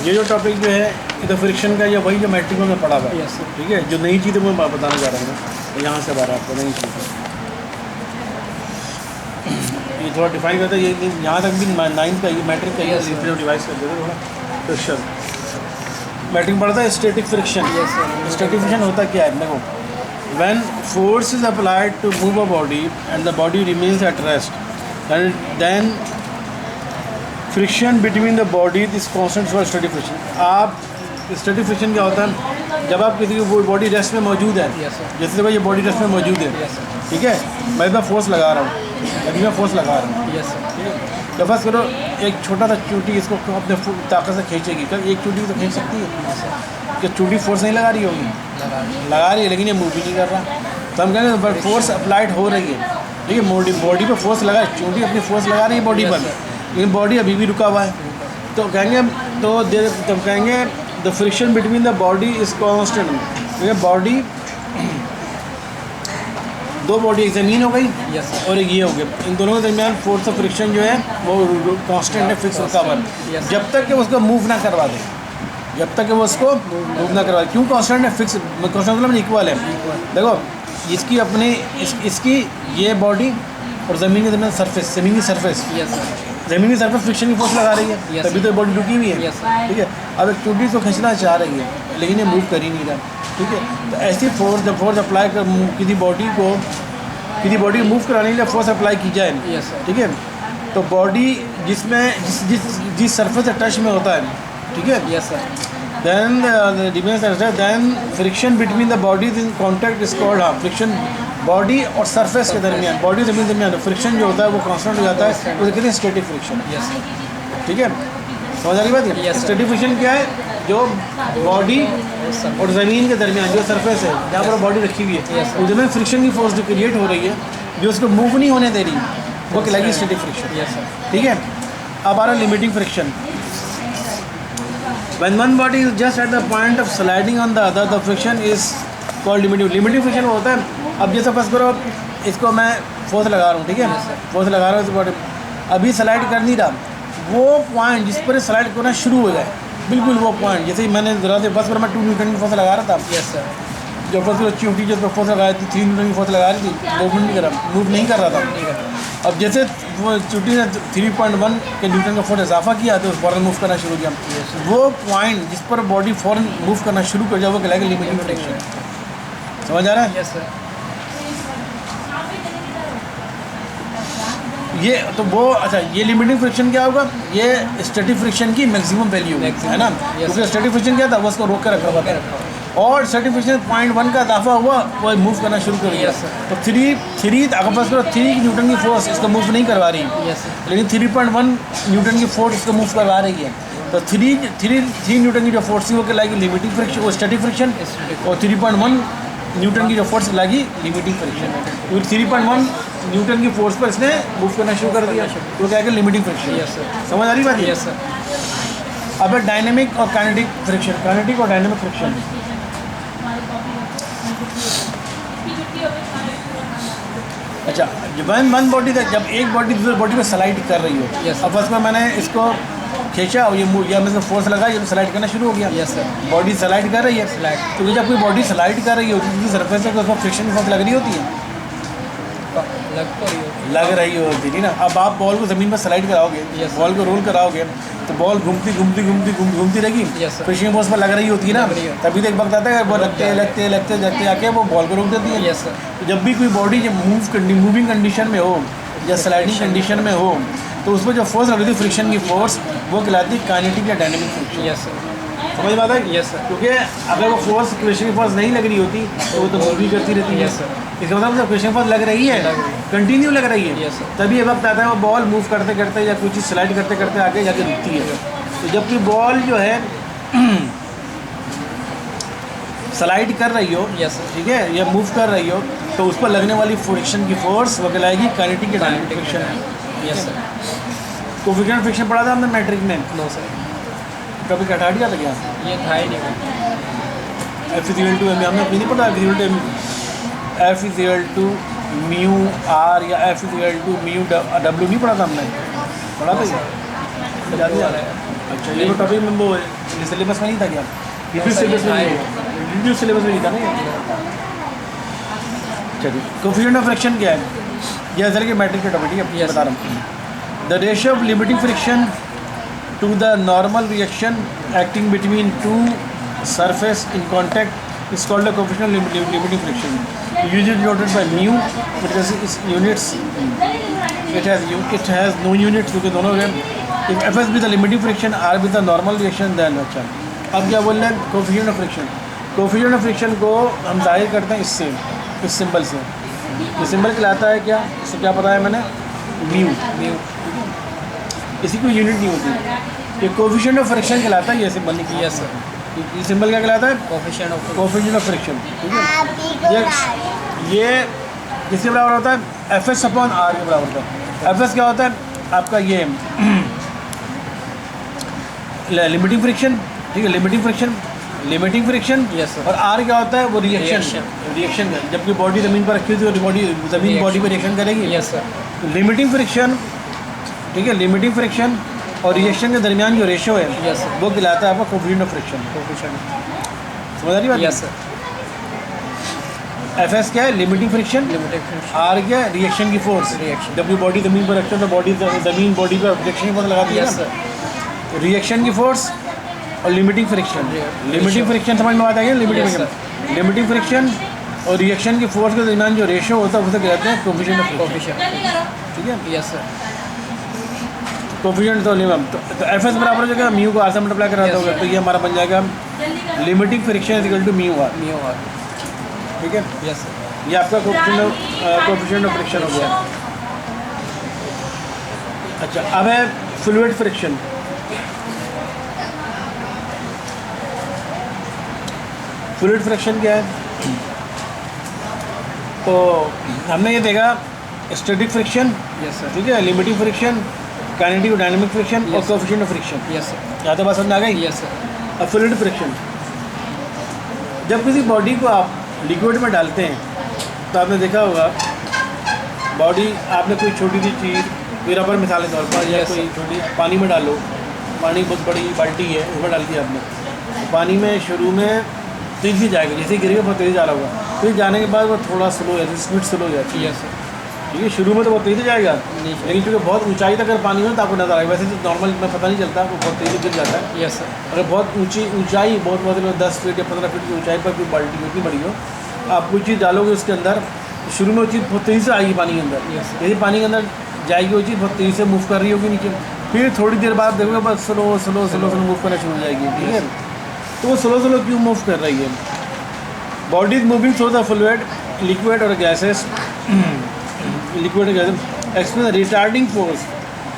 ये जो टॉपिक जो है इधर फ्रिक्शन का, ये वही जो मैट्रिक में पढ़ा हुआ है, ठीक है। जो नई चीज़ें मैं बताना चाह रहा हूँ यहाँ से बाहर आपको नई चीज़ें, ये थोड़ा डिफाइन करता है। ये यहाँ तक भी 9th का ये मैट्रिक का ये डिवाइस कर देते थोड़ा फ्रिक्शन। मैट्रिक पढ़ता है स्टैटिक फ्रिक्शन। स्टैटिक फ्रिक्शन होता क्या है, देखो, when force is applied to move a body and the body remains at rest and then friction between the body is constant for static friction। आप static friction क्या होता है, जब आप किसी की बॉडी रेस्ट में मौजूद है, जैसे देखो ये बॉडी रेस्ट में मौजूद है, ठीक है, मैं इतना फोर्स लगा रहा हूँ, अभी मैं फोर्स लगा रहा हूँ, ठीक है। तो बस करो एक छोटा सा चूटी इसको अपने ताकत से खींचेगी, क्या एक चूटी तो खींच सकती है, कि चूटी फोर्स नहीं लगा रही होगी, लगा रही है, लेकिन ये मूव भी नहीं कर रहा। तो हम कहेंगे बट फोर्स अप्लाइड हो रही है, ठीक है, बॉडी पे फोर्स लगा है, चूटी अपनी फोर्स लगा रही है बॉडी पर, लेकिन बॉडी अभी भी रुका हुआ है। तो कहेंगे तो कहेंगे the friction between the body is constant. Body, दो बॉडी, एक ज़मीन हो गई और एक ये हो गया, इन दोनों के दरमियान फोर्स ऑफ फ्रिक्शन जो है वो कांस्टेंट है, फिक्स रुका हुआ है, जब तक कि उसको मूव ना करवा दे, जब तक कि वो उसको मूव ना करवा दे। क्यों कांस्टेंट है, फिक्स, कांस्टेंट मतलब इक्वल है। देखो इसकी अपनी इसकी ये बॉडी और ज़मीन के दरमियान सरफेस, ज़मीन की सरफेस, ज़मीन की सरफेस फ्रिक्शन की फोर्स लगा रही है, तभी तो बॉडी रुकी हुई है, ठीक है। अब एक चूटी को खींचना चाह रही है, लेकिन ये मूव कर ही नहीं रहा, ठीक है। तो ऐसी फोर्स, जब फोर्स अप्लाई कर किसी बॉडी को मूव कराने के लिए फोर्स अप्लाई की जाए, ठीक है, तो बॉडी जिसमें जिस सरफेस से टच में होता है, ठीक है, then friction between the bodies in contact is called, हाँ, फ्रिक्शन बॉडी और सरफेस के दरमियान, बॉडी ज़मीन के दरमियान फ्रिक्शन जो होता है वो कांस्टेंट हो जाता है, उसे कहते हैं स्टैटिक फ्रिक्शन, ठीक है। समझ आ रही बात है। स्टैटिक फ्रिक्शन क्या है, जो बॉडी और ज़मीन के दरमियान जो सरफेस है जहाँ पर बॉडी रखी हुई है, उसमें फ्रिक्शन की फोर्स जो क्रिएट हो रही है, जो उसको मूव नहीं होने दे रही, वो कहलाएगी स्टैटिक फ्रिक्शन, ठीक है। अब आ रहा limiting friction. When one body is just at the point of sliding on the other, the friction is called limiting। Limiting friction होता है, अब जैसे फर्स्ट करो इसको मैं फोर्स लगा रहा हूँ, ठीक है, फोर्स लगा रहा हूँ इस बॉडी, अभी स्लाइड कर नहीं रहा, वो पॉइंट जिस पर स्लाइड करना शुरू हो जाए, बिल्कुल वो पॉइंट, जैसे ही मैंने ज़रा से बस पर मैं 2 न्यूटन की फोर्स लगा रहा था, जो फर्स्ट चूंटी जिस पर फोर्स लगाई थी 3 न्यूटन की फोर्स लगा रही थी, मूव नहीं कर रहा था। अब जैसे वो चूंटी ने 3.1 के न्यूटन का फोर्स इजाफा किया तो फ़ौरन मूव करना शुरू किया, वो पॉइंट जिस पर बॉडी फ़ौरन मूव करना शुरू कर जाए वो कहलाएगा लिमिटिंग फ्रिक्शन। समझ आ रहा है? Yes sir. ये तो वो, अच्छा, ये लिमिटिंग फ्रिक्शन क्या होगा, ये स्टैटिक फ्रिक्शन की मैक्सिमम वैल्यू है ना, क्योंकि स्टैटिक फ्रिक्शन क्या था, वो उसको रोक कर रखा हुआ था, और स्टैटिक फ्रिक्शन 0.1 का इजाफा हुआ, वो मूव करना शुरू कर दिया। तो 3 अगर बस 3 न्यूटन की फोर्स इसको मूव नहीं करवा रही, लेकिन 3.1 न्यूटन की फोर्स इसको मूव करवा रही है, तो 3 न्यूटन की जो फोर्स थी वो कहलाएगी लिमिटिंग फ्रिक्शन, वो स्टैटिक फ्रिक्शन, और 3.1 न्यूटन की जो फोर्स लगी लिमिटिंग फ्रिक्शन, क्योंकि 3.1 न्यूटन की फोर्स पर इसने मूव करना शुरू कर दिया, तो क्या है लिमिटिंग फ्रिक्शन। समझ आ रही बात? Yes sir. अब डायनेमिक और काइनेटिक फ्रिक्शन, काइनेटिक और डायनेमिक फ्रिक्शन। अच्छा, जब वन बॉडी का, जब एक बॉडी दूसरे बॉडी में स्लाइड कर रही हो, अब बस में मैंने इसको खींचा और ये या मैं फोर्स लगा, ये तो स्लाइड करना शुरू हो गया। Yes sir. बॉडी स्लाइड कर रही है, तो जब कोई बॉडी स्लाइड कर रही होती है तो सरफेस से उसमें फ्रिक्शन की फोर्स लग रही होती है, लग रही होती है ना। अब आप बॉल को ज़मीन पर स्लाइड कराओगे, बॉल को रोल कराओगे, तो बॉल घूमती रहेगी, फ्रिक्शन फोर्स पर लग रही होती है ना, तभी तो एक वक्त आता है वो लगते आके वो बॉल को रोक देती है। तो जब भी कोई बॉडी जब मूविंग कंडीशन में हो या स्लाइडिंग कंडीशन में हो, तो उस पर जो फोर्स लग रही थी फ्रिक्शन की फोर्स, वो कहलाती है काइनेटिक या डायनेमिक फ्रिक्शन। Yes sir. समझ में आता है? Yes sir. क्योंकि अगर वो फोर्स फ्रिक्शन की फोर्स नहीं लग रही होती तो वो तो मूव भी करती रहती है। Yes sir. इसका मतलब जब फ्रिक्शन फोर्स लग रही है, कंटिन्यू लग रही है, तभी ये वक्त आता है वो बॉल मूव करते करते या कोई चीज़ स्लाइड करते करते आगे जाके रुकती है। तो जब कोई बॉल जो है स्लाइड कर रही हो, ठीक है, या मूव कर रही हो, तो उस पर लगने वाली फ्रिक्शन की फोर्स वो कहलाएगी काइनेटिक या डायनेमिक फ्रिक्शन। Yes sir. तो फ्रिक्शन पढ़ा था हमने मैट्रिक में? No sir. कभी हटा दिया था क्या? ये था ही नहीं। F=2 हमने अपनी नहीं पढ़ा, F=2 म्यू आर या F=2 म्यू W नहीं पढ़ा था हमने? पढ़ा था? याद नहीं आ रहा है। अच्छा, ये टॉपिक में वो सिलेबस में नहीं था क्या? रिव्यू सिलेबस में नहीं था, रिव्यू सिलेबस में नहीं था ना ये? चलिए, कोफिशिएंट ऑफ फ्रिक्शन क्या है? ये असल के मैट्रिक का टॉपिक है, Yes. बता रहा हूँ। The ratio of limiting friction to the normal reaction acting between two surface in contact is called the coefficient of limiting friction, usually denoted by mu, because its units it has no units, क्योंकि दोनों हैं। if Fs with the limiting friction, R with the normal reaction, then अच्छा। अब क्या बोल रहे हैं? Coefficient of friction. Coefficient of friction को हम जाहिर करते हैं इससे, इस सिंबल से। ये सिंबल कहलाता है क्या? इससे क्या पता है मैंने? म्यू। इसी को यूनिट नहीं होती। ये कोफिशिएंट ऑफ फ्रिक्शन कहलाता है, ये सिंबल नहीं किया। यस सर, ये सिंबल क्या कहलाता है? Coefficient of coefficient of friction. ठीक है, ये किसके बराबर होता है? Fs अपॉन R के बराबर होता है। Fs क्या होता है आपका? ये लिमिटिंग फ्रिक्शन। ठीक है, लिमिटिंग फ्रिक्शन। Yes, sir. और R क्या होता है? वो रिएक्शन का। जबकि बॉडी ज़मीन पर रखी होती है, ज़मीन बॉडी पर रिएक्शन करेगी। यस सर, लिमिटिंग फ्रिक्शन, ठीक है, लिमिटिंग फ्रिक्शन और रिएक्शन के दरमियान जो रेशो है, Yes, sir. वो कहलाता है आपका कोफिशिएंट ऑफ फ्रिक्शन। कोफिशिएंट। समझ आ रही बात? यस सर, Fs क्या है? Limiting friction. Limited friction. R क्या है? रिएक्शन की फोर्स। Reaction. जब भी बॉडी ज़मीन पर रखते हैं तो बॉडी ज़मीन बॉडी पर रिएक्शन की फोर्स लगाती है यस ना। सर, रिएक्शन की फोर्स और लिमिटिंग फ्रिक्शन। लिमिटिंग फ्रिक्शन समझ में आता है? Limiting Yes, friction, limiting friction और रिएक्शन की फोर्स के दरमियान जो रेशो होता है उसे कहते हैं कोफिशिएंट ऑफ फ्रिक्शन। कोफिशिएंट। ठीक है, यस सर, कोफिशिएंट तो Fs बराबर हो जाएगा म्यू को R से मल्टीप्लाई करा Yes, होगा, sir. तो ये हमारा बन जाएगा limiting friction equal to mu R। Mu R. ठीक है, यस सर, ये आपका कोफिशिएंट ऑफ फ्रिक्शन हो गया। अच्छा, अब है फ्लूइड फ्रिक्शन। फ्लूइड फ्रिक्शन क्या है? तो हमने ये देखा स्टैटिक फ्रिक्शन, यस सर, ठीक है, लिमिटिंग फ्रिक्शन, काइनेटिक और डायनामिक फ्रिक्शन और Yes. Coefficient of friction. Yes sir, यहाँ तो बात समझ आ गई? यस सर, अब फ्लूइड फ्रिक्शन, जब किसी बॉडी को आप लिक्विड में डालते हैं तो आपने देखा होगा बॉडी, आपने कोई छोटी सी चीज़, कोई रबर मिसाल के तौर पर, या Yes, कोई sir. छोटी पानी में डालो, पानी बहुत बड़ी बाल्टी है उसमें डाल दिया आपने, पानी में शुरू में तेज़ ही जाएगा, जैसे गिरेगा बहुत तेज़ जा रहा होगा, फिर जाने के बाद वो थोड़ा स्लो हो जाती है, स्पीड स्लो हो जाती है। यस सर, ठीक है, शुरू में तो बहुत तेज़ी जाएगा, नहीं sir. लेकिन क्योंकि बहुत ऊंचाई तक अगर पानी हो तो आपको नजर आएगा। वैसे तो नॉर्मल में पता नहीं चलता, वो बहुत तेज़ी गिर जाता है। यस सर, अगर बहुत ऊंचाई बहुत 10 फीट या 15 फीट की ऊंचाई पर कोई बाल्टी इतनी बड़ी हो, आप कोई चीज़ डालोगे उसके अंदर, शुरू में वो चीज़ बहुत तेज़ी से आएगी पानी के अंदर। Yes, sir. यदि पानी के अंदर जाएगी वो चीज़ बहुत तेज़ी से मूव कर रही होगी नीचे, फिर थोड़ी देर बाद देखोगे बस स्लो मूव करना शुरू हो जाएगी। ठीक है, तो वो स्लो क्यों मूव कर रही है? Body is moving through the fluid, liquid और gases, liquid gases experience retarding force.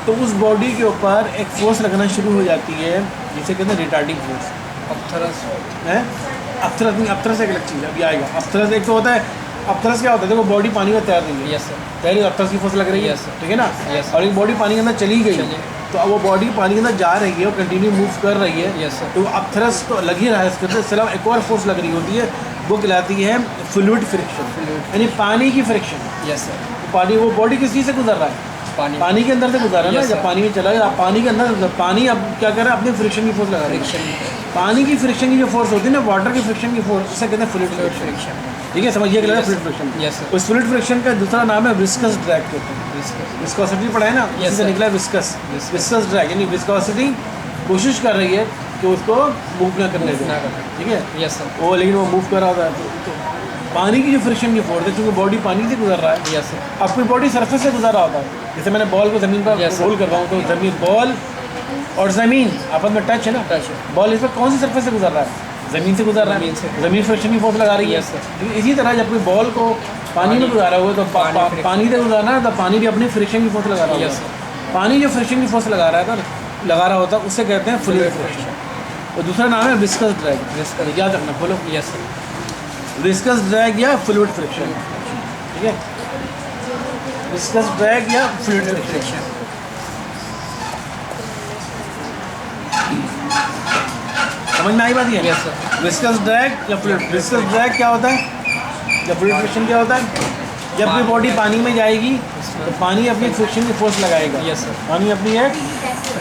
तो उस बॉडी के ऊपर एक फोर्स लगना शुरू हो जाती है जिसे कहते हैं रिटार्डिंग फोर्स। अपथरस। है अप्थरस एक अलग चीज़ है, अभी आएगा। अप्थरस एक तो होता है, अप्थरस क्या होता है? देखो बॉडी पानी में तैर रही है, यस सर, पहले अप्थरस की फोर्स लग रही है, Yes, sir. ठीक है ना। Yes, sir. और एक बॉडी पानी के अंदर चली गई, चलिए। तो अब वो बॉडी पानी के अंदर जा रही है और कंटिन्यू मूव कर रही है, यस सर, तो अप्थरस तो लग ही रहा है, इसके अंदर सिर्फ एक और फोर्स लग रही होती है, वो कहलाती है फ्लूइड फ्रिक्शन, यानी पानी की फ्रिक्शन। यस सर, पानी, वो बॉडी किस चीज़ से गुजर रहा है? पानी के अंदर से गुजर रहा है ना। Yes, जब sir. पानी में चला गया, पानी के अंदर, पानी अब क्या कर रहा है? अपनी फ्रिक्शन की फोर्स लगा रहा है। फ्रिक्शन, पानी की फ्रिक्शन की जो फोर्स होती है ना, वाटर की फ्रिक्शन की फोर्स, उसे कहते हैं फ्लूइड फ्लूइड फ्रिक्शन। फ्रिक्शन। ठीक है, समझिए क्या Yes, fluid friction. Yes sir, उस फ्लूइड फ्रिक्शन का दूसरा नाम है विस्कस ड्रैग कहते हैं। विस्कस, विस्कोसिटी पढ़ा है ना, Yes, इससे sir. निकला विस्कस। Viscous. विस्कस ड्रैग यानी विस्कोसिटी कोशिश कर रही है कि उसको मूव ना करने Move दे, ना करने ठीक है, यस सर, वो लेकिन वो मूव कर रहा होता है। तो पानी की जो फ्रिक्शन की फोर्स है, क्योंकि बॉडी पानी से गुजर रहा है, यस सर, अब कोई बॉडी सरफेस से गुजर रहा होता है, जैसे मैंने बॉल को ज़मीन पर Yes, sir. रोल कर रहा हूँ, तो ज़मीन, बॉल और ज़मीन आपस में टच है ना, टच, बॉल इस पर कौन सी सरफेस से गुजर रहा है? ज़मीन से गुजर रहा है, ज़मीन से। ज़मीन फ्रिक्शन की फोर्स लगा रही है। Yes, sir. लेकिन इसी तरह जब कोई बॉल को पानी में गुजारा हुआ तो पानी पानी से गुजारना है, तो पानी भी अपनी फ्रिक्शन की फोर्स लगा रहा Yes, होता sir. है। पानी जो फ्रिक्शन की फोर्स लगा रहा होता है उससे कहते हैं फ्लूइड फ्रिक्शन। और दूसरा नाम है विस्कस ड्रैग। विस्कस, याद रखना, खोलो, यस सर, विस्कस ड्रैग या फ्लूइड फ्रिक्शन। ठीक है, विस्कस ड्रैग या फ्लूइड फ्रिक्शन। फ्रिक्शन, समझ में आई बात ये? यस सर, विस्कस ड्रैग या फ्लूइड। विस्कस ड्रैग क्या होता है या फ्लूइड फ्रिक्शन क्या होता है? जब कोई बॉडी पानी में जाएगी तो पानी अपनी फ्रिक्शन की फोर्स लगाएगा। यस सर, पानी अपनी एक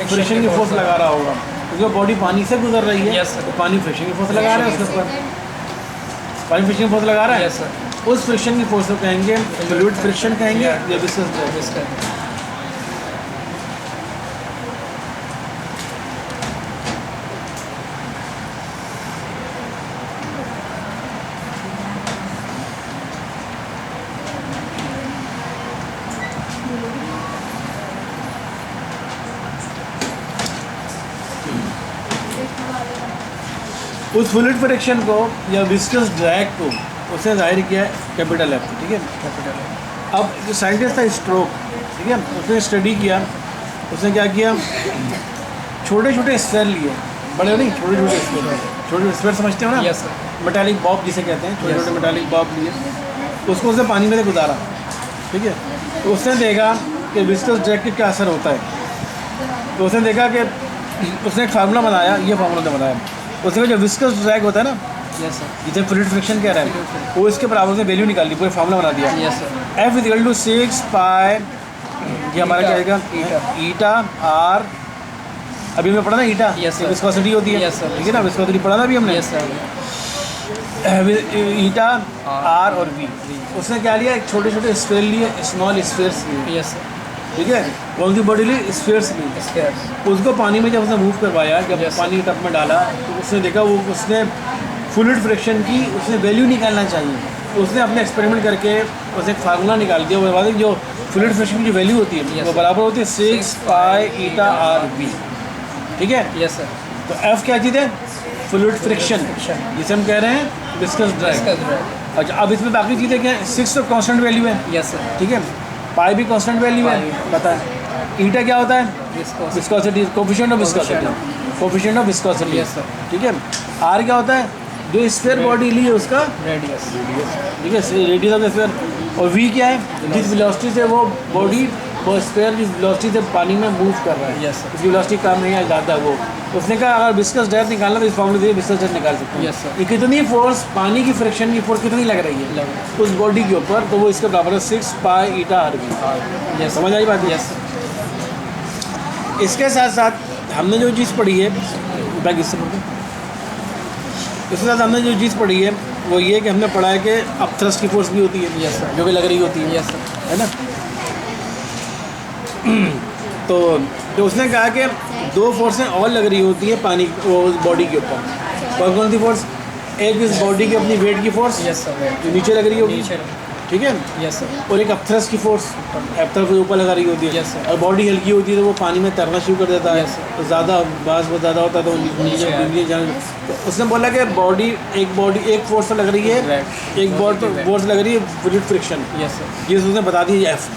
फ्रिक्शन की फोर्स लगा रहा होगा। क्योंकि बॉडी पानी से गुजर रही है। Yes, sir. तो पानी फ्रिक्शन की फोर्स लगा रहा है उसके ऊपर, पानी फ्रिक्शन की फोर्स लगा रहा है। Yes sir. उस फ्रिक्शन की फोर्स को कहेंगे फ्लूइड फ्रिक्शन कहेंगे या विस्कस ड्रैग। इसका उस फ्लूइड फ्रिक्शन को या विस्कस ड्रैग को उसने जाहिर किया है कैपिटल एफ, ठीक है। कैपिटल है। अब जो साइंटिस्ट था स्ट्रोक, ठीक है, उसने स्टडी किया, उसने क्या किया, छोटे छोटे स्फेयर लिए, बड़े नहीं, छोटे छोटे स्फेयर, छोटे स्फेयर समझते हो ना, यस सर। मेटालिक बॉब जिसे कहते हैं, छोटे Yes. छोटे मेटालिक बॉब लिए, उसको उसने पानी में से गुजारा, ठीक है। तो उसने देखा कि विस्कस ड्रैग का क्या असर होता है। तो उसने देखा कि उसने एक फार्मूला बनाया, ये फार्मूला उसने बनाया। उसने जो विस्कस ड्रैग होता है ना, यस सर। जिसे फ्लूइड फ्रिक्शन कह रहा है, वो इसके बराबर से वैल्यू निकाल दी, पूरा फार्मूला बना दिया। Yes sir. F equal to 6 pi, ये हमारा क्या आएगा, ईटा आर, अभी हमने पढ़ा ना ईटा, Yes, sir. विस्कोसिटी होती है, Yes, sir. ठीक है ना, विस्कोसिटी पढ़ा ना अभी हमने, यस सर। ईटा आर और वी। उसने क्या लिया, एक छोटे छोटे स्फेयर लिए, स्मॉल स्फेयर्स लिए, यस सर। ठीक है, कौन सी बॉडी ली, स्फेयर्स ली। इसके उसको पानी में जब उसने मूव करवाया, जब Yes, sir. पानी टप में डाला, तो उसने देखा वो उसने फ्लूइड फ्रिक्शन की उसने वैल्यू निकालना चाहिए। तो उसने अपने एक्सपेरिमेंट करके उसने एक फार्मूला निकाल दिया, वो बाद जो फ्लूइड फ्रिक्शन की जो वैल्यू होती है Yes, वो sir. बराबर होती है 6 पाई ईटा आर वी, ठीक है। Yes sir. तो एफ क्या चीज़ है, फ्लूइड फ्रिक्शन, जिसे हम कह रहे हैं विस्कस ड्रैग। इसका जो अच्छा, अब इसमें बाकी चीज़ें क्या है, 6 तो कांस्टेंट वैल्यू है, यस सर। ठीक है, पाई भी कांस्टेंट वैल्यू है, Pi. पता है। ईटा क्या होता है, इसको viscosity, coefficient of viscosity, coefficient of viscosity, Yes, sir. ठीक है। आर क्या होता है, जो स्फीयर बॉडी ली है उसका, रेडियस। ठीक है, रेडियस ऑफ द स्फीयर। और वी क्या है, जिस वेलोसिटी से वो बॉडी, वो स्फीयर जिस वेलोसिटी से पानी में मूव कर रहा है, Yes, sir. उसकी वेलोसिटी कम है या ज़्यादा वो। उसने कहा अगर विस्कस डेप्थ निकालना तो इस फॉर्मूले से विस्कस डेप्थ निकाल सकते हैं। Yes, sir. ये कितनी फोर्स, पानी की फ्रिक्शन की फोर्स कितनी लग रही है लग उस बॉडी के ऊपर, तो वो इसके बराबर है 6 पाई ईटा आर वी। यस समझ आई बात? यस। इसके साथ साथ हमने जो चीज़ पढ़ी है, बैग इससे पढ़ते हैं। इसके साथ हमने जो चीज़ पढ़ी है वो ये कि हमने पढ़ा है कि अपथ्रस्ट की फोर्स भी होती है, Yes, sir. जो कि लग रही होती है, यस सर। है ना। तो उसने कहा कि दो फोर्सें और लग रही होती है पानी वो बॉडी के ऊपर। कौन कौन सी फोर्स, एक इस बॉडी की अपनी वेट की फोर्स यस सर। जो नीचे लग रही होगी, नीचे। ठीक है, यस सर। और एक अपथ्रस्ट की फोर्स अपथ्रस्ट ऊपर लगा रही होती है। Yes, sir. और बॉडी हल्की होती है तो वो पानी में तैरना शुरू कर देता है। Yes, sir. तो ज़्यादा बास बहुत ज़्यादा होता है तो वो नीचे नीचे नीचे जाने। तो उसने बोला कि बॉडी एक फोर्स लग रही है, Right. एक फोर्स लग रही है फ्लूइड फ्रिक्शन, यस सर। ये उसने बता दिया एफ।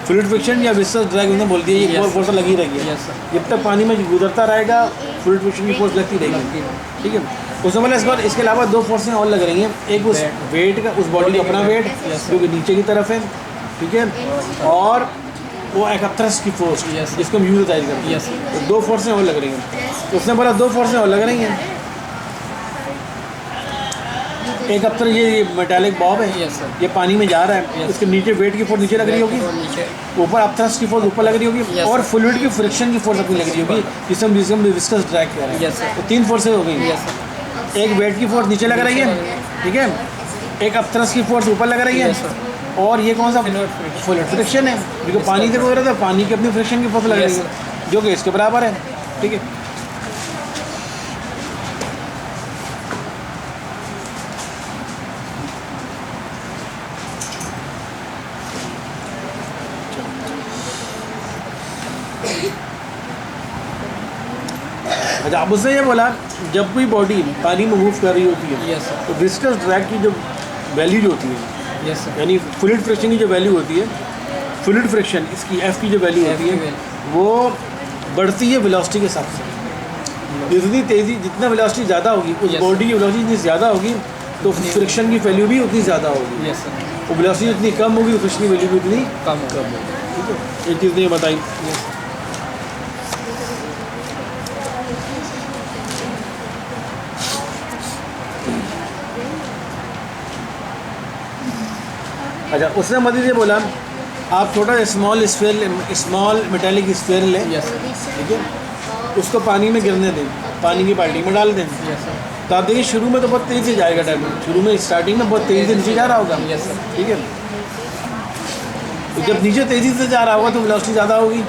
फ्लूइड फ्रिक्शन या विस्कस ड्रैग उसने बोल दिया ये Yes, फोर्स लगी रहेगी। Yes sir. जब तक पानी में गुजरता रहेगा फ्लूइड फ्रिक्शन की फोर्स लगती रहेगी, ठीक है। उसने बोला इस बार इसके अलावा दो फोर्सें और लग रही हैं, एक उस वेट का, उस बॉडी का अपना वेट Yes, जो कि नीचे की तरफ है, ठीक है, और वो एक अपथ्रस्ट की फोर्स Yes. जिसको हम यूज जाहिर करते हैं। Yes. तो दो फोर्सें और लग रही हैं। तो उसने बोला दो फोर्सें और लग रही हैं, एक अपथर ये मेटालिक बॉब है, Yes, sir. ये पानी में जा रहा है, Yes. इसके नीचे वेट की फोर्स नीचे लग रही होगी, नीचे। ऊपर अपथ्रस्ट की फोर्स ऊपर लग रही होगी, Yes, और sir. फ्लूइड की फ्रिक्शन की फोर्स अपनी लग रही होगी, जिसे हम विस्कस ड्रैग कह रहे हैं। Yes, sir. तो तीन फोर्सें हो गई। Yes sir. एक वेट की फोर्स नीचे लग रही है, ठीक है, एक अपथ्रस्ट की फोर्स ऊपर लग रही है, Yes, sir. और ये कौन सा Fluid friction. फ्लूइड फ्रिक्शन है, क्योंकि पानी से गुजर रहा था, पानी की अपनी फ्रिक्शन की फोर्स लग रही Yes, है जो कि इसके बराबर है, ठीक है। अच्छा, अब उसने ये बोला जब कोई बॉडी पानी में मूव कर रही होती है यस सर। तो विस्कस ड्रैग की जो वैल्यू जो होती है, यस सर। यानी फ्लूइड फ्रिक्शन की जो वैल्यू होती है, फ्लूइड फ्रिक्शन इसकी एफ की जो वैल्यू होती F की है वो बढ़ती है वेलोसिटी के हिसाब से। जितनी तेज़ी, जितना वेलोसिटी ज़्यादा होगी, उस Yes. बॉडी की वेलोसिटी जितनी ज़्यादा होगी तो फ्रिक्शन की वैल्यू भी उतनी ज़्यादा होगी। Yes sir. वो वेलोसिटी जितनी कम होगी तो फ्रिक्शन की वैल्यू भी उतनी कम कम होगी, ठीक है। एक चीज़ ने बताई। यस अच्छा, उसने मजीद ये बोला आप छोटा स्मॉल मेटेलिक स्फीयर लें, यस सर। ठीक है, उसको पानी में गिरने दें, पानी की बाल्टी में डाल दें। Yes sir. तो आप देखिए शुरू में तो बहुत तेज़ी से जाएगा टाइम, शुरू में स्टार्टिंग में बहुत तेज़ी से नीचे जा रहा होगा। Yes sir. ठीक है, तो जब नीचे तेज़ी से जा रहा होगा तो वेलोसिटी ज़्यादा होगी।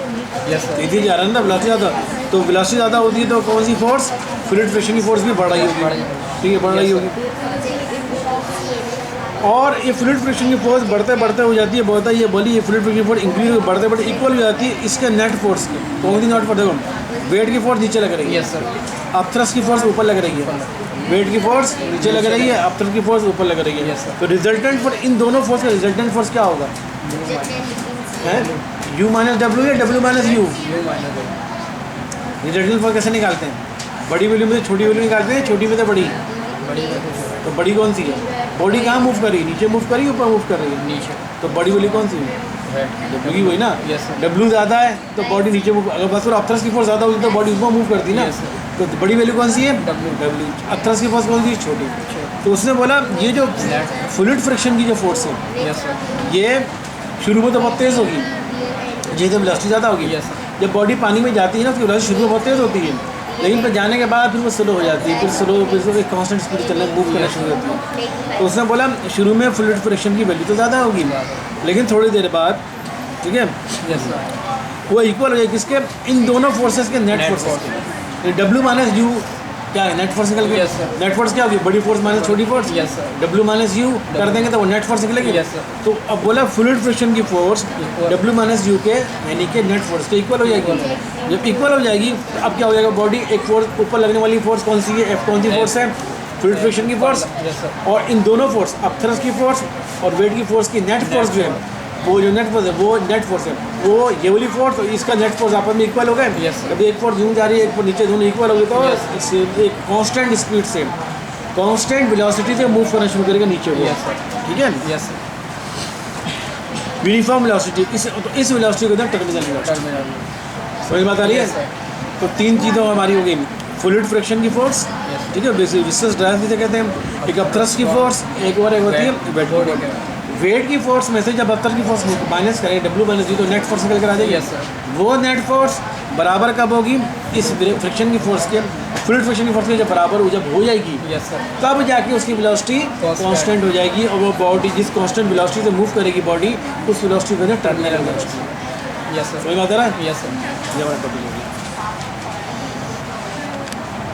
Yes sir. तेज़ी जा रहा है ना वेलोसिटी ज़्यादा, तो वेलोसिटी ज़्यादा होती है तो कौन सी फोर्स, फ्लूइड फ्रिक्शन की फोर्स भी बढ़ रही होगी। ठीक है, बढ़ रही होगी। और ये फ्लूइड फ्रिक्शन की फोर्स बढ़ते बढ़ते हो जाती है, बहुत ये बोली ये फ्लूइड फ्रिक्शन की फोर्स इंक्रीज बढ़ते बढ़ते इक्वल हो जाती है इसके नेट फोर्स की। कौन सी नेट फोर्स, देखो वेट की फोर्स नीचे लग रही है, यस सर। अब थ्रस्ट की फोर्स ऊपर लग रही है, वेट की फोर्स नीचे लग रही है, अब थ्रस्ट की फोर्स ऊपर लग रही है। Yes, sir. तो रिजल्टेंट फोर्स, इन दोनों फोर्स का रिजल्टेंट फोर्स क्या होगा है, यू माइनस डब्ल्यू या W minus you. You minus resultant force कैसे निकालते हैं, बड़ी वैल्यू में से छोटी वैल्यू निकालते हैं, छोटी में से बड़ी। बड़ी तो बड़ी कौन सी है, बॉडी कहाँ मूव कर रही है, नीचे मूव कर रही है ऊपर मूव कर रही है, नीचे। तो बड़ी वैल्यू कौन सी है, डब्ल्यू की वही ना। Yes, sir. डब्ल्यू ज़्यादा है तो बॉडी नीचे मूव, अगर बस और अपथ्रस्ट की फोर्स ज़्यादा होती तो बॉडी ऊपर मूव करती ना। Yes, sir. तो बड़ी वैल्यू कौन सी है, W. डब्ल्यू। अपथ्रस्ट की फोर्स कौन सी है, छोटी। तो उसने बोला ये जो Net. फ्लूइड फ्रिक्शन की जो फोर्स है यस सर। ये शुरू में तो बहुत तेज़ होगी, ये जब वेलोसिटी ज़्यादा होगी। Yes, sir. जब बॉडी पानी में जाती है ना उसकी वेलोसिटी शुरू में बहुत तेज़ होती है, लेकिन फिर जाने के बाद फिर वो स्लो हो जाती है, फिर स्लो फिर एक कांस्टेंट स्पीड चलना मूव करना शुरू होती है। तो उसने बोला शुरू में फ्लूइड फ्रिक्शन की वैल्यू तो ज़्यादा होगी, लेकिन थोड़ी देर बाद, ठीक है, यस सर। वो इक्वल हो जाएगी किसके, इन दोनों फोर्सेस के नेट Net फोर्सेस के। डब्ल्यू माइनस यू क्या है, नेट फोर्स निकल के। Yes, sir. नेट फोर्स क्या होगी, बड़ी फोर्स माइनस छोटी force. Yes, sir. W minus you कर देंगे तो वो नेट फोर्स निकलेगी। Yes, sir. तो अब बोला फ्लूइड फ्रिक्शन की force Equal. W minus you के यानी कि नेट फोर्स के इक्वल हो जाएगी। जब इक्वल हो जाएगी अब क्या हो जाएगा, बॉडी एक फोर्स ऊपर लगने वाली फोर्स कौन सी है, एफ कौन सी फोर्स है, फ्लूइड फ्रिक्शन की फोर्स। Yes sir. और इन दोनों फोर्स अपथ्रस्ट की फोर्स और वेट की फोर्स की नेट फोर्स जो है, वो जो नेट फोर्स है वो नेट फोर्स है, वो ये वाली फोर्स और इसका नेट फोर्स आपस में इक्वल हो गए। Yes, sir. जब एक फोर्स दूर जा रही है एक फोर्स नीचे, दोनों इक्वल हो गए तो Yes, इससे एक कांस्टेंट स्पीड से कांस्टेंट वेलोसिटी से मूव करना शुरू करेगा नीचे वो। Yes, sir. ठीक है, यस सर। यूनिफॉर्म वेलोसिटी, इस वेलोसिटी को टर्मिनल वेलोसिटी। टर्मिनल। समझ बात आ रही है। Yes, sir. तो तीन चीज़ों हमारी हो गई, फ्लूइड फ्रिक्शन की फोर्स, Yes. ठीक है, विस्कस ड्राइव जिसे कहते हैं, एक अपथ्रस्ट की फोर्स, एक और एक होती है वेट की फोर्स। वेट की फोर्स में से जब अपथ्रस्ट की फोर्स माइनस करें डब्ल्यू माइनस यू तो नेट फोर्स निकल कर आ जाएगी। Yes sir. वो नेट फोर्स बराबर कब होगी, इस फ्रिक्शन की फोर्स के, फ्लूइड फ्रिक्शन की फोर्स के जब बराबर जब हो जाएगी यस सर। तब जाके उसकी वेलोसिटी Constant. कांस्टेंट हो जाएगी और वो बॉडी जिस कांस्टेंट वेलोसिटी से मूव करेगी बॉडी उस वेलोसिटी को टर्मिनल वेलोसिटी। Yes sir. समझ में आता है ना, यस सर। ये हमारा टॉपिक है।